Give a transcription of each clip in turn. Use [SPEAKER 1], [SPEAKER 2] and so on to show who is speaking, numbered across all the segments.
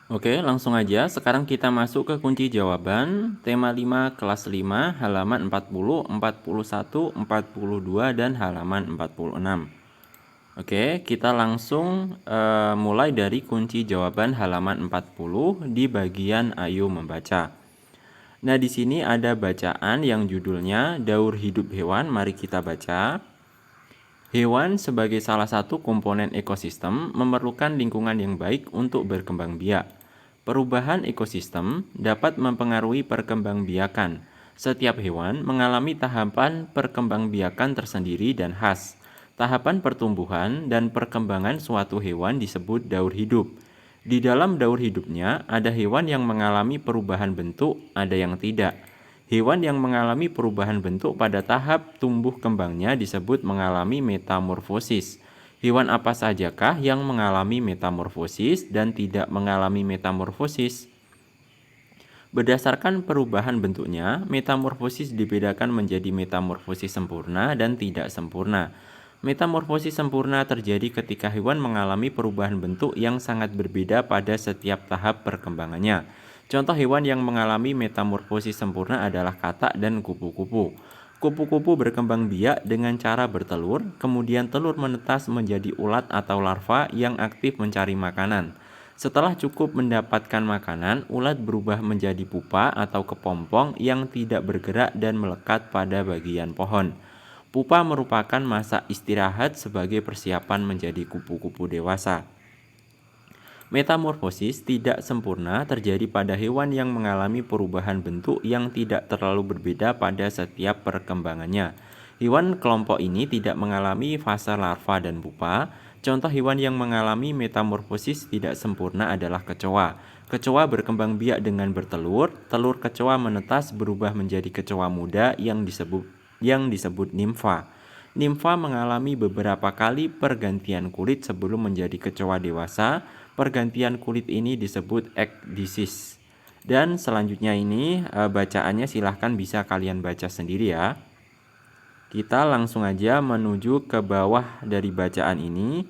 [SPEAKER 1] Oke, langsung aja. Sekarang kita masuk ke kunci jawaban. Tema 5 kelas 5, halaman 40, 41, 42, dan halaman 46. Oke, kita langsung mulai dari kunci jawaban halaman 40 di bagian Ayo Membaca. Nah, di sini ada bacaan yang judulnya Daur Hidup Hewan. Mari kita baca. Hewan sebagai salah satu komponen ekosistem memerlukan lingkungan yang baik untuk berkembang biak. Perubahan ekosistem dapat mempengaruhi perkembangbiakan. Setiap hewan mengalami tahapan perkembangbiakan tersendiri dan khas. Tahapan pertumbuhan dan perkembangan suatu hewan disebut daur hidup. Di dalam daur hidupnya, ada hewan yang mengalami perubahan bentuk, ada yang tidak. Hewan yang mengalami perubahan bentuk pada tahap tumbuh kembangnya disebut mengalami metamorfosis. Hewan apa sajakah yang mengalami metamorfosis dan tidak mengalami metamorfosis? Berdasarkan perubahan bentuknya, metamorfosis dibedakan menjadi metamorfosis sempurna dan tidak sempurna. Metamorfosis sempurna terjadi ketika hewan mengalami perubahan bentuk yang sangat berbeda pada setiap tahap perkembangannya. Contoh hewan yang mengalami metamorfosis sempurna adalah katak dan kupu-kupu. Kupu-kupu berkembang biak dengan cara bertelur, kemudian telur menetas menjadi ulat atau larva yang aktif mencari makanan. Setelah cukup mendapatkan makanan, ulat berubah menjadi pupa atau kepompong yang tidak bergerak dan melekat pada bagian pohon. Pupa merupakan masa istirahat sebagai persiapan menjadi kupu-kupu dewasa. Metamorfosis tidak sempurna terjadi pada hewan yang mengalami perubahan bentuk yang tidak terlalu berbeda pada setiap perkembangannya. Hewan kelompok ini tidak mengalami fase larva dan pupa. Contoh hewan yang mengalami metamorfosis tidak sempurna adalah kecoa. Kecoa berkembang biak dengan bertelur. Telur kecoa menetas berubah menjadi kecoa muda yang disebut nimfa. Nimfa mengalami beberapa kali pergantian kulit sebelum menjadi kecoa dewasa. Pergantian kulit ini disebut ekdisis. Dan selanjutnya ini bacaannya silahkan bisa kalian baca sendiri ya. Kita langsung aja menuju ke bawah dari bacaan ini.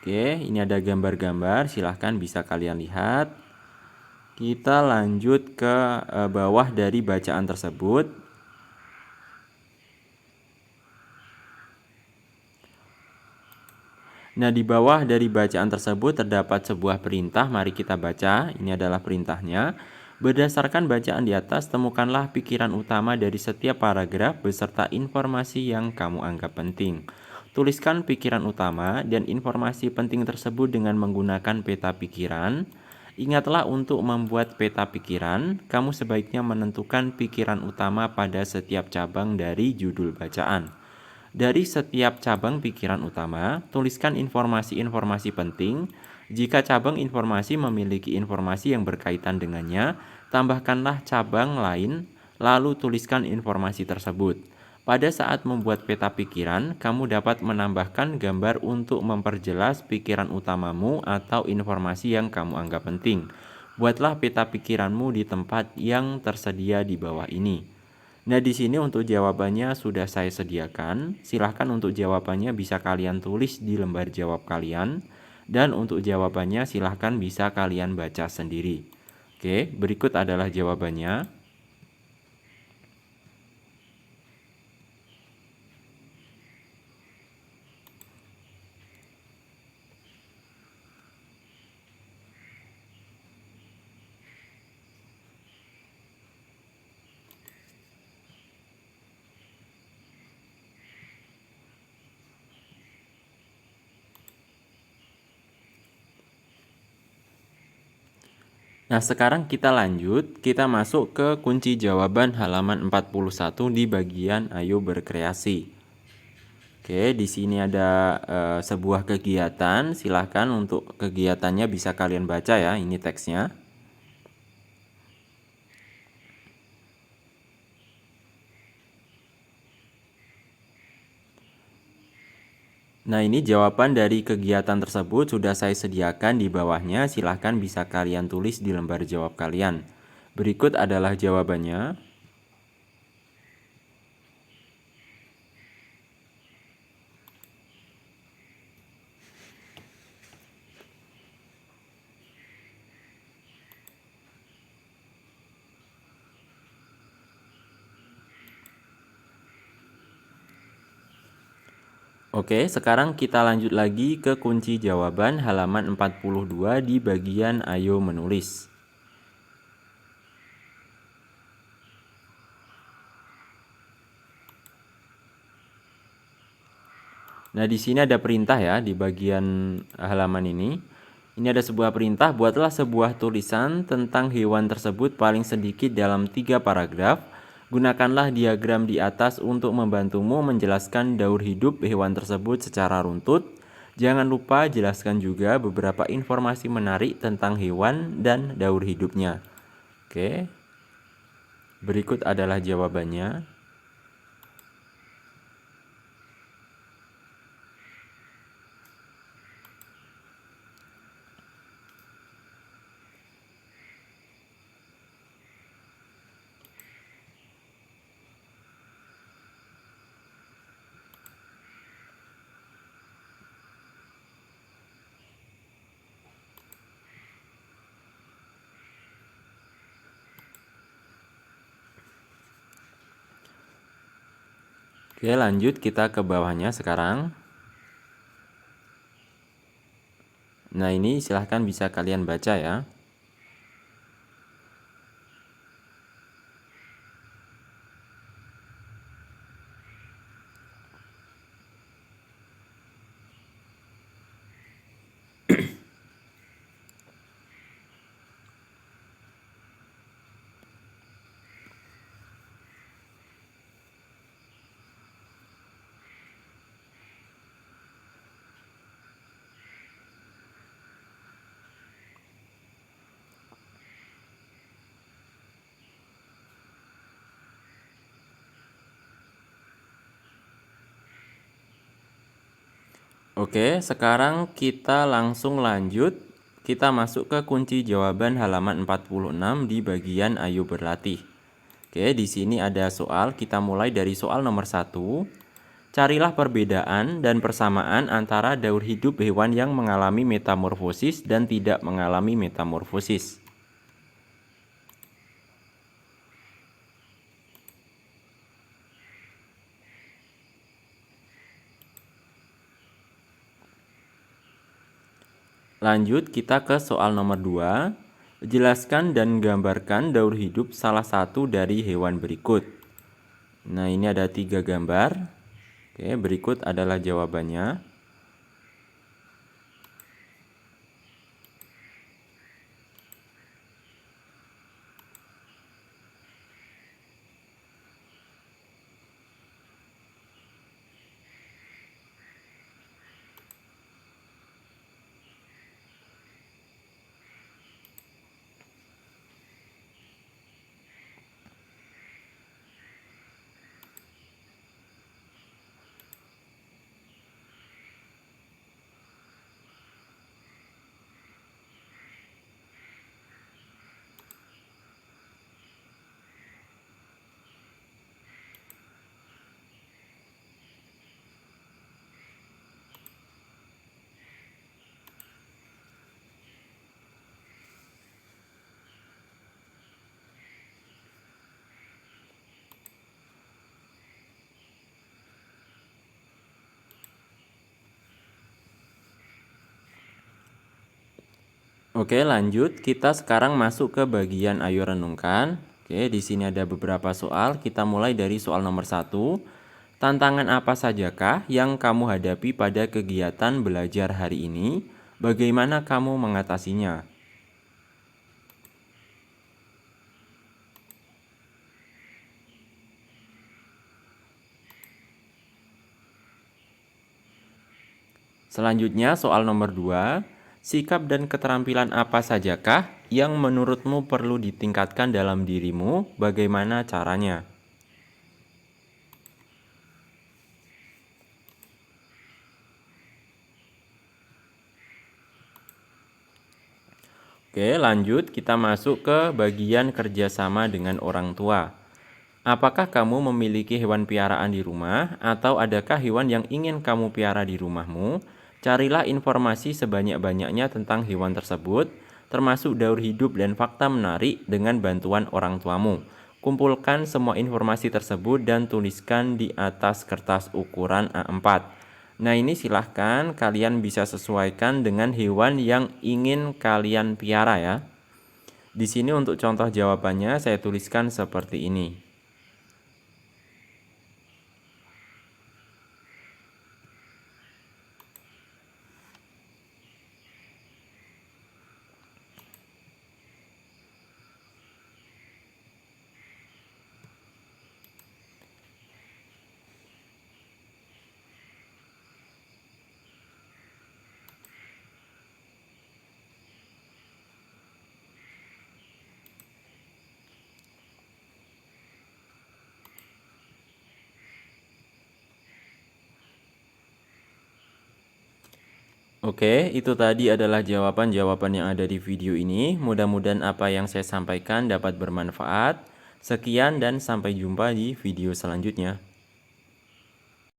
[SPEAKER 1] Oke, ini ada gambar-gambar, silahkan bisa kalian lihat. Kita lanjut ke bawah dari bacaan tersebut. Nah, di bawah dari bacaan tersebut terdapat sebuah perintah, mari kita baca. Ini adalah perintahnya. Berdasarkan bacaan di atas, temukanlah pikiran utama dari setiap paragraf beserta informasi yang kamu anggap penting. Tuliskan pikiran utama dan informasi penting tersebut dengan menggunakan peta pikiran. Ingatlah untuk membuat peta pikiran, kamu sebaiknya menentukan pikiran utama pada setiap cabang dari judul bacaan. Dari setiap cabang pikiran utama, tuliskan informasi-informasi penting. Jika cabang informasi memiliki informasi yang berkaitan dengannya, tambahkanlah cabang lain, lalu tuliskan informasi tersebut. Pada saat membuat peta pikiran, kamu dapat menambahkan gambar untuk memperjelas pikiran utamamu atau informasi yang kamu anggap penting. Buatlah peta pikiranmu di tempat yang tersedia di bawah ini. Nah, di sini untuk jawabannya sudah saya sediakan. Silahkan untuk jawabannya bisa kalian tulis di lembar jawab kalian. Dan untuk jawabannya silahkan bisa kalian baca sendiri. Oke, berikut adalah jawabannya. Nah, sekarang kita lanjut. Kita masuk ke kunci jawaban halaman 41 di bagian Ayo Berkreasi. Oke, di sini ada sebuah kegiatan. Silahkan untuk kegiatannya bisa kalian baca ya. Ini teksnya. Nah, ini jawaban dari kegiatan tersebut sudah saya sediakan di bawahnya. Silahkan bisa kalian tulis di lembar jawab kalian. Berikut adalah jawabannya. Oke, sekarang kita lanjut lagi ke kunci jawaban halaman 42 di bagian Ayo menulis. Nah, di sini ada perintah ya di bagian halaman ini. Ini ada sebuah perintah, buatlah sebuah tulisan tentang hewan tersebut paling sedikit dalam 3 paragraf. Gunakanlah diagram di atas untuk membantumu menjelaskan daur hidup hewan tersebut secara runtut. Jangan lupa jelaskan juga beberapa informasi menarik tentang hewan dan daur hidupnya. Oke, berikut adalah jawabannya. Oke, lanjut kita ke bawahnya sekarang. Nah, ini silahkan bisa kalian baca ya. Oke, sekarang kita langsung lanjut. Kita masuk ke kunci jawaban halaman 46 di bagian Ayo berlatih. Oke, di sini ada soal. Kita mulai dari soal nomor 1. Carilah perbedaan dan persamaan antara daur hidup hewan yang mengalami metamorfosis dan tidak mengalami metamorfosis. Lanjut kita ke soal nomor 2. Jelaskan dan gambarkan daur hidup salah satu dari hewan berikut. Nah, ini ada 3 gambar. Oke, berikut adalah jawabannya. Oke, lanjut. Kita sekarang masuk ke bagian Ayo renungkan. Oke, di sini ada beberapa soal. Kita mulai dari soal nomor 1. Tantangan apa sajakah yang kamu hadapi pada kegiatan belajar hari ini? Bagaimana kamu mengatasinya? Selanjutnya soal nomor 2. Sikap dan keterampilan apa sajakah yang menurutmu perlu ditingkatkan dalam dirimu? Bagaimana caranya? Oke, lanjut kita masuk ke bagian kerjasama dengan orang tua. Apakah kamu memiliki hewan piaraan di rumah atau adakah hewan yang ingin kamu piara di rumahmu? Carilah informasi sebanyak-banyaknya tentang hewan tersebut, termasuk daur hidup dan fakta menarik dengan bantuan orang tuamu. Kumpulkan semua informasi tersebut dan tuliskan di atas kertas ukuran A4. Nah, ini silahkan kalian bisa sesuaikan dengan hewan yang ingin kalian piara ya. Di sini untuk contoh jawabannya saya tuliskan seperti ini. Oke, itu tadi adalah jawaban-jawaban yang ada di video ini. Mudah-mudahan apa yang saya sampaikan dapat bermanfaat. Sekian dan sampai jumpa di video selanjutnya.